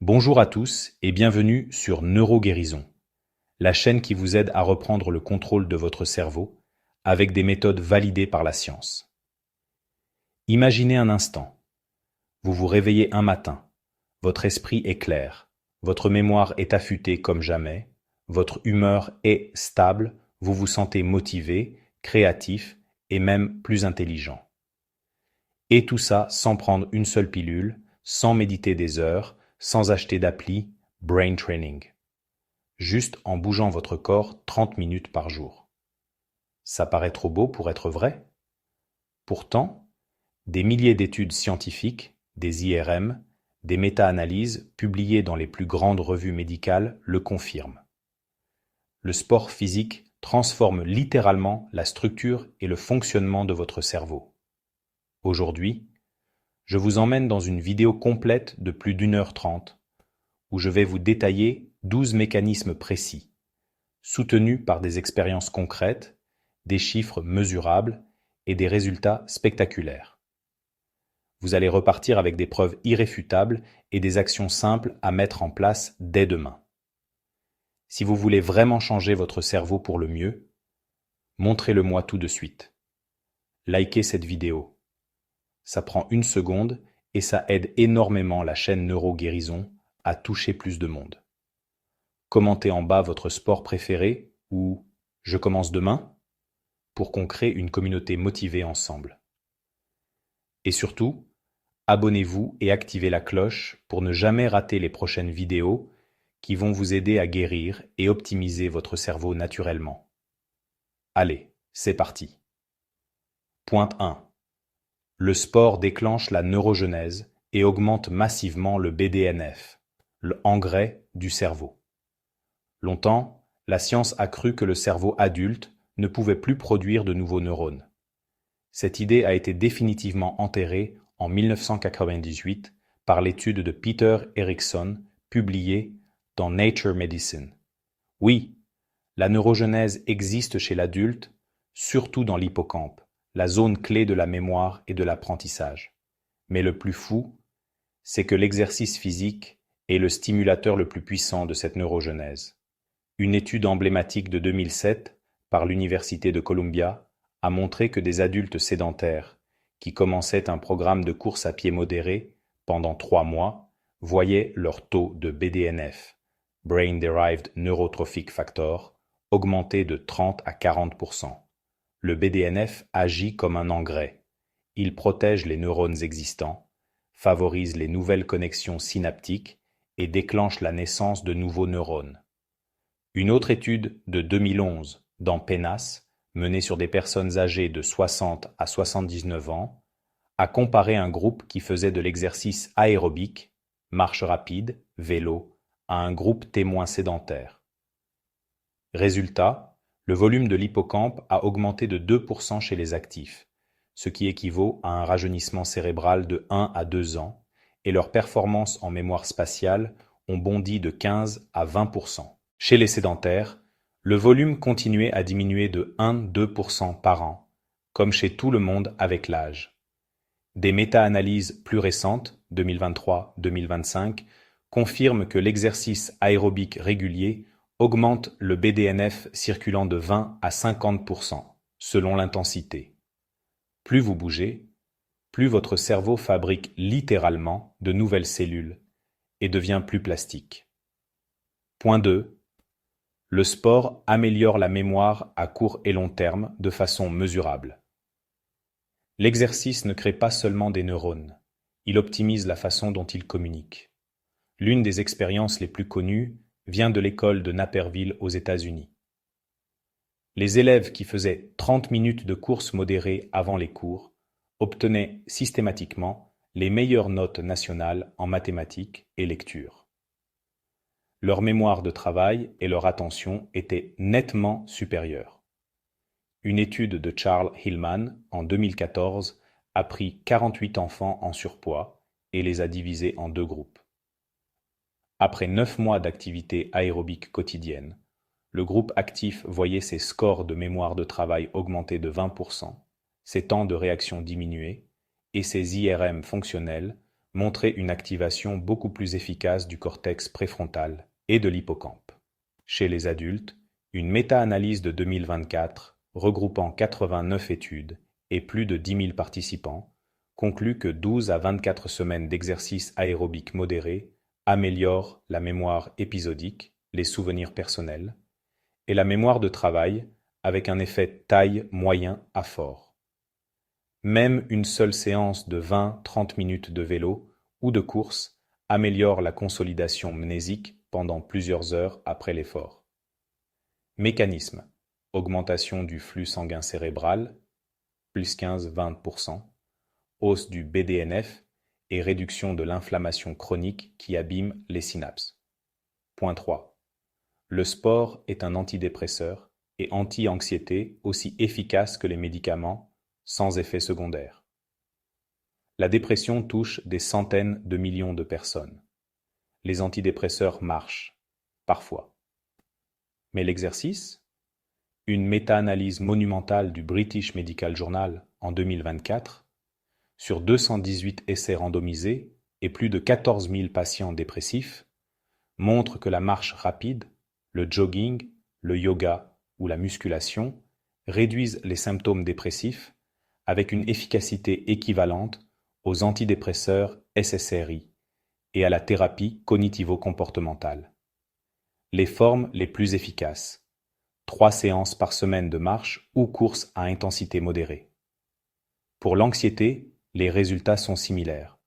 Bonjour à tous et bienvenue sur Neuroguérison, la chaîne qui vous aide à reprendre le contrôle de votre cerveau avec des méthodes validées par la science. Imaginez un instant, vous vous réveillez un matin, votre esprit est clair, votre mémoire est affûtée comme jamais, votre humeur est stable, vous vous sentez motivé, créatif et même plus intelligent. Et tout ça sans prendre une seule pilule, sans méditer des heures, sans acheter d'appli Brain Training. Juste en bougeant votre corps 30 minutes par jour. Ça paraît trop beau pour être vrai? Pourtant, des milliers d'études scientifiques, des IRM, des méta-analyses publiées dans les plus grandes revues médicales le confirment. Le sport physique transforme littéralement la structure et le fonctionnement de votre cerveau. Aujourd'hui, je vous emmène dans une vidéo complète de plus d'1h30 où je vais vous détailler 12 mécanismes précis, soutenus par des expériences concrètes, des chiffres mesurables et des résultats spectaculaires. Vous allez repartir avec des preuves irréfutables et des actions simples à mettre en place dès demain. Si vous voulez vraiment changer votre cerveau pour le mieux, montrez-le-moi tout de suite. Likez cette vidéo. Ça prend 1 seconde et ça aide énormément la chaîne Neuroguérison à toucher plus de monde. Commentez en bas votre sport préféré ou « Je commence demain » pour qu'on crée une communauté motivée ensemble. Et surtout, abonnez-vous et activez la cloche pour ne jamais rater les prochaines vidéos qui vont vous aider à guérir et optimiser votre cerveau naturellement. Allez, c'est parti. Point 1. Le sport déclenche la neurogenèse et augmente massivement le BDNF, l'engrais du cerveau. Longtemps, la science a cru que le cerveau adulte ne pouvait plus produire de nouveaux neurones. Cette idée a été définitivement enterrée en 1998 par l'étude de Peter Eriksson publiée dans Nature Medicine. Oui, la neurogenèse existe chez l'adulte, surtout dans l'hippocampe, la zone clé de la mémoire et de l'apprentissage. Mais le plus fou, c'est que l'exercice physique est le stimulateur le plus puissant de cette neurogenèse. Une étude emblématique de 2007 par l'Université de Columbia a montré que des adultes sédentaires qui commençaient un programme de course à pied modéré pendant 3 mois voyaient leur taux de BDNF, Brain Derived Neurotrophic Factor, augmenter de 30 à 40%. Le BDNF agit comme un engrais. Il protège les neurones existants, favorise les nouvelles connexions synaptiques et déclenche la naissance de nouveaux neurones. Une autre étude de 2011 dans PNAS, menée sur des personnes âgées de 60 à 79 ans, a comparé un groupe qui faisait de l'exercice aérobique, marche rapide, vélo, à un groupe témoin sédentaire. Résultat, le volume de l'hippocampe a augmenté de 2% chez les actifs, ce qui équivaut à un rajeunissement cérébral de 1 à 2 ans, et leurs performances en mémoire spatiale ont bondi de 15 à 20%. Chez les sédentaires, le volume continuait à diminuer de 1-2% par an, comme chez tout le monde avec l'âge. Des méta-analyses plus récentes, 2023-2025, confirment que l'exercice aérobique régulier augmente le BDNF circulant de 20 à 50%, selon l'intensité. Plus vous bougez, plus votre cerveau fabrique littéralement de nouvelles cellules et devient plus plastique. Point 2. Le sport améliore la mémoire à court et long terme de façon mesurable. L'exercice ne crée pas seulement des neurones, il optimise la façon dont ils communiquent. L'une des expériences les plus connues vient de l'école de Naperville aux États-Unis. Les élèves qui faisaient 30 minutes de course modérée avant les cours obtenaient systématiquement les meilleures notes nationales en mathématiques et lecture. Leur mémoire de travail et leur attention étaient nettement supérieures. Une étude de Charles Hillman en 2014 a pris 48 enfants en surpoids et les a divisés en 2 groupes. Après 9 mois d'activité aérobique quotidienne, le groupe actif voyait ses scores de mémoire de travail augmenter de 20%, ses temps de réaction diminuer et ses IRM fonctionnels montrait une activation beaucoup plus efficace du cortex préfrontal et de l'hippocampe. Chez les adultes, une méta-analyse de 2024, regroupant 89 études et plus de 10 000 participants, conclut que 12 à 24 semaines d'exercice aérobique modéré améliorent la mémoire épisodique, les souvenirs personnels, et la mémoire de travail avec un effet taille moyen à fort. Même une seule séance de 20-30 minutes de vélo ou de course améliore la consolidation mnésique pendant plusieurs heures après l'effort. Mécanisme: augmentation du flux sanguin cérébral, plus 15-20%, hausse du BDNF et réduction de l'inflammation chronique qui abîme les synapses. Point 3. Le sport est un antidépresseur et anti-anxiété aussi efficace que les médicaments, sans effet secondaire. La dépression touche des centaines de millions de personnes. Les antidépresseurs marchent, parfois. Mais l'exercice? Une méta-analyse monumentale du British Medical Journal en 2024, sur 218 essais randomisés et plus de 14 000 patients dépressifs, montre que la marche rapide, le jogging, le yoga ou la musculation réduisent les symptômes dépressifs avec une efficacité équivalente aux antidépresseurs SSRI et à la thérapie cognitivo-comportementale. Les formes les plus efficaces: 3 séances par semaine de marche ou course à intensité modérée. Pour l'anxiété, les résultats sont similaires.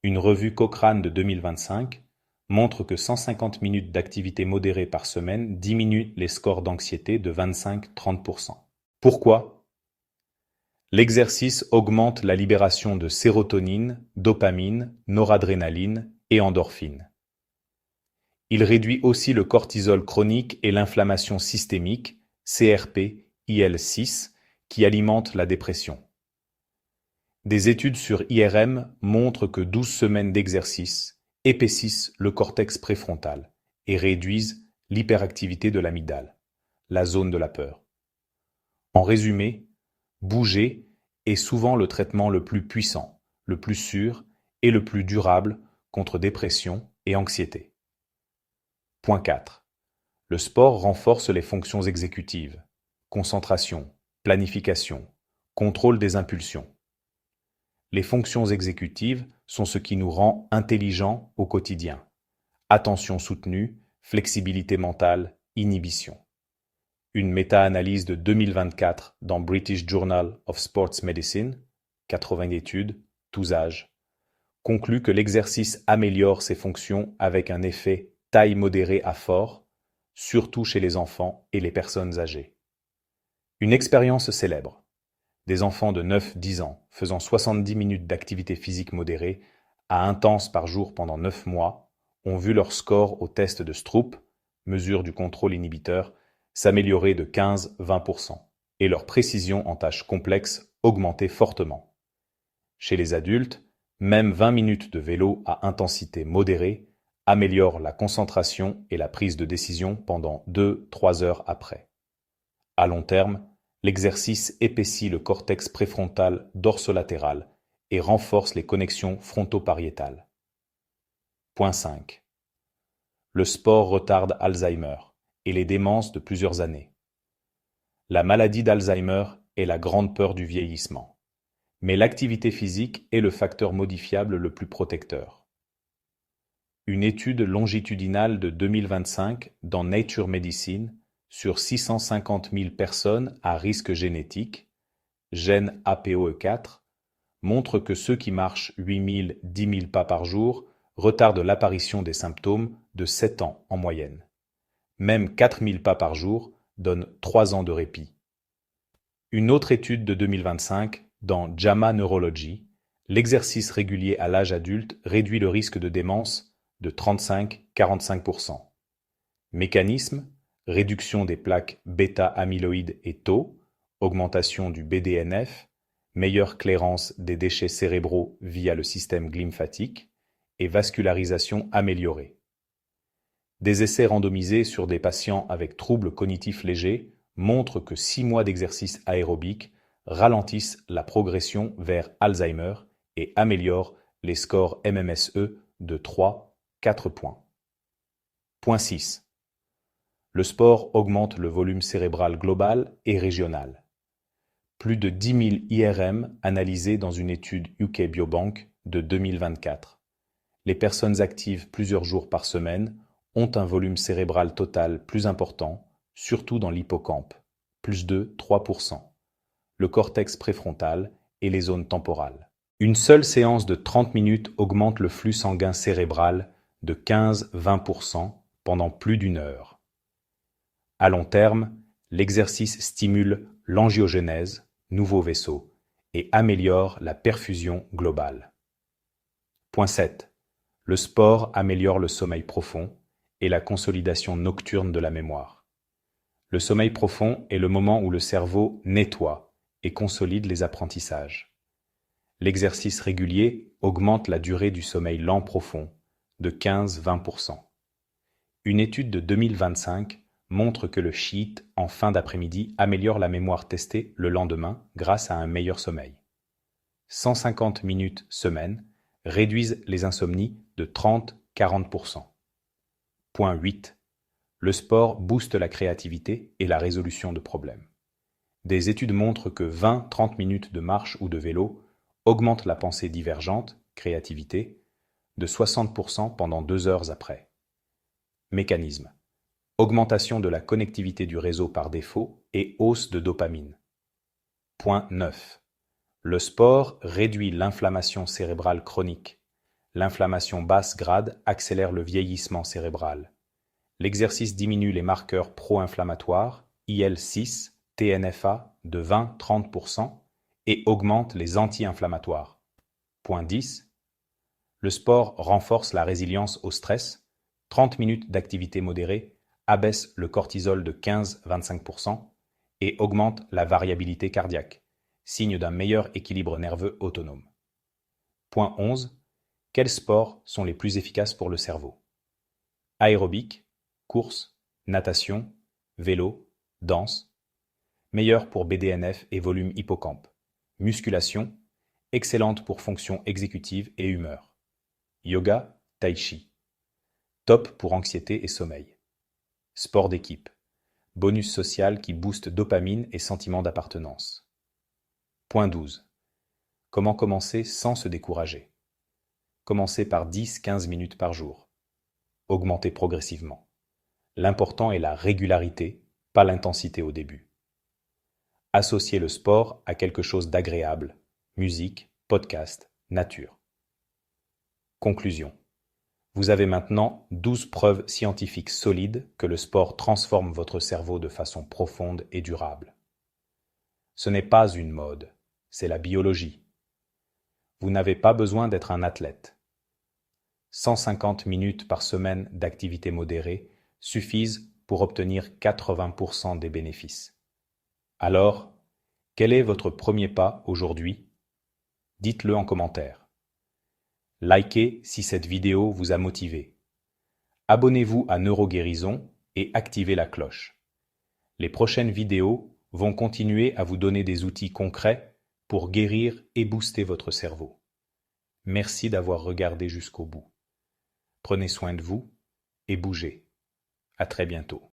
Une revue Cochrane de 2025 montre que 150 minutes d'activité modérée par semaine diminuent les scores d'anxiété de 25-30%. Pourquoi ? L'exercice augmente la libération de sérotonine, dopamine, noradrénaline et endorphine. Il réduit aussi le cortisol chronique et l'inflammation systémique, CRP-IL6, qui alimente la dépression. Des études sur IRM montrent que 12 semaines d'exercice épaississent le cortex préfrontal et réduisent l'hyperactivité de l'amygdale, la zone de la peur. En résumé, bouger est souvent le traitement le plus puissant, le plus sûr et le plus durable contre dépression et anxiété. Point 4. Le sport renforce les fonctions exécutives: concentration, planification, contrôle des impulsions. Les fonctions exécutives sont ce qui nous rend intelligents au quotidien: attention soutenue, flexibilité mentale, inhibition. Une méta-analyse de 2024 dans British Journal of Sports Medicine, 80 études, tous âges, conclut que l'exercice améliore ces fonctions avec un effet taille modérée à fort, surtout chez les enfants et les personnes âgées. Une expérience célèbre: des enfants de 9-10 ans faisant 70 minutes d'activité physique modérée à intense par jour pendant 9 mois ont vu leur score au test de Stroop, mesure du contrôle inhibiteur, s'améliorer de 15-20% et leur précision en tâches complexes augmenter fortement. Chez les adultes, même 20 minutes de vélo à intensité modérée améliorent la concentration et la prise de décision pendant 2-3 heures après. À long terme, l'exercice épaissit le cortex préfrontal dorsolatéral et renforce les connexions fronto-pariétales. Point 5. Le sport retarde Alzheimer et les démences de plusieurs années. La maladie d'Alzheimer est la grande peur du vieillissement, mais l'activité physique est le facteur modifiable le plus protecteur. Une étude longitudinale de 2025 dans Nature Medicine sur 650 000 personnes à risque génétique, gène APOE4, montre que ceux qui marchent 8 000 – 10 000 pas par jour retardent l'apparition des symptômes de 7 ans en moyenne. Même 4 000 pas par jour donne 3 ans de répit. Une autre étude de 2025 dans JAMA Neurology, l'exercice régulier à l'âge adulte réduit le risque de démence de 35-45%. Mécanisme: réduction des plaques bêta-amyloïdes et tau, augmentation du BDNF, meilleure clairance des déchets cérébraux via le système glymphatique et vascularisation améliorée. Des essais randomisés sur des patients avec troubles cognitifs légers montrent que 6 mois d'exercice aérobique ralentissent la progression vers Alzheimer et améliorent les scores MMSE de 3, 4 points. Point 6. Le sport augmente le volume cérébral global et régional. Plus de 10 000 IRM analysés dans une étude UK Biobank de 2024. Les personnes actives plusieurs jours par semaine ont un volume cérébral total plus important, surtout dans l'hippocampe, plus de 3%, le cortex préfrontal et les zones temporales. Une seule séance de 30 minutes augmente le flux sanguin cérébral de 15-20% pendant plus d'une heure. À long terme, l'exercice stimule l'angiogénèse, nouveau vaisseau, et améliore la perfusion globale. Point 7. Le sport améliore le sommeil profond et la consolidation nocturne de la mémoire. Le sommeil profond est le moment où le cerveau nettoie et consolide les apprentissages. L'exercice régulier augmente la durée du sommeil lent profond de 15-20%. Une étude de 2025 montre que le sheet en fin d'après-midi améliore la mémoire testée le lendemain grâce à un meilleur sommeil. 150 minutes semaine réduisent les insomnies de 30-40%. Point 8. Le sport booste la créativité et la résolution de problèmes. Des études montrent que 20-30 minutes de marche ou de vélo augmentent la pensée divergente, créativité, de 60% pendant 2 heures après. Mécanisme. Augmentation de la connectivité du réseau par défaut et hausse de dopamine. Point 9. Le sport réduit l'inflammation cérébrale chronique. L'inflammation basse grade accélère le vieillissement cérébral. L'exercice diminue les marqueurs pro-inflammatoires, IL-6, TNFA, de 20-30% et augmente les anti-inflammatoires. Point 10. Le sport renforce la résilience au stress. 30 minutes d'activité modérée abaisse le cortisol de 15-25% et augmente la variabilité cardiaque, signe d'un meilleur équilibre nerveux autonome. Point 11. Quels sports sont les plus efficaces pour le cerveau? Aérobic, course, natation, vélo, danse. Meilleur pour BDNF et volume hippocampe. Musculation, excellente pour fonction exécutive et humeur. Yoga, tai chi. Top pour anxiété et sommeil. Sport d'équipe. Bonus social qui booste dopamine et sentiment d'appartenance. Point 12. Comment commencer sans se décourager? Commencez par 10-15 minutes par jour. Augmentez progressivement. L'important est la régularité, pas l'intensité au début. Associez le sport à quelque chose d'agréable, musique, podcast, nature. Conclusion. Vous avez maintenant 12 preuves scientifiques solides que le sport transforme votre cerveau de façon profonde et durable. Ce n'est pas une mode, c'est la biologie. Vous n'avez pas besoin d'être un athlète. 150 minutes par semaine d'activité modérée suffisent pour obtenir 80% des bénéfices. Alors, quel est votre premier pas aujourd'hui? Dites-le en commentaire. Likez si cette vidéo vous a motivé. Abonnez-vous à Neuroguérison et activez la cloche. Les prochaines vidéos vont continuer à vous donner des outils concrets pour guérir et booster votre cerveau. Merci d'avoir regardé jusqu'au bout. Prenez soin de vous et bougez. À très bientôt.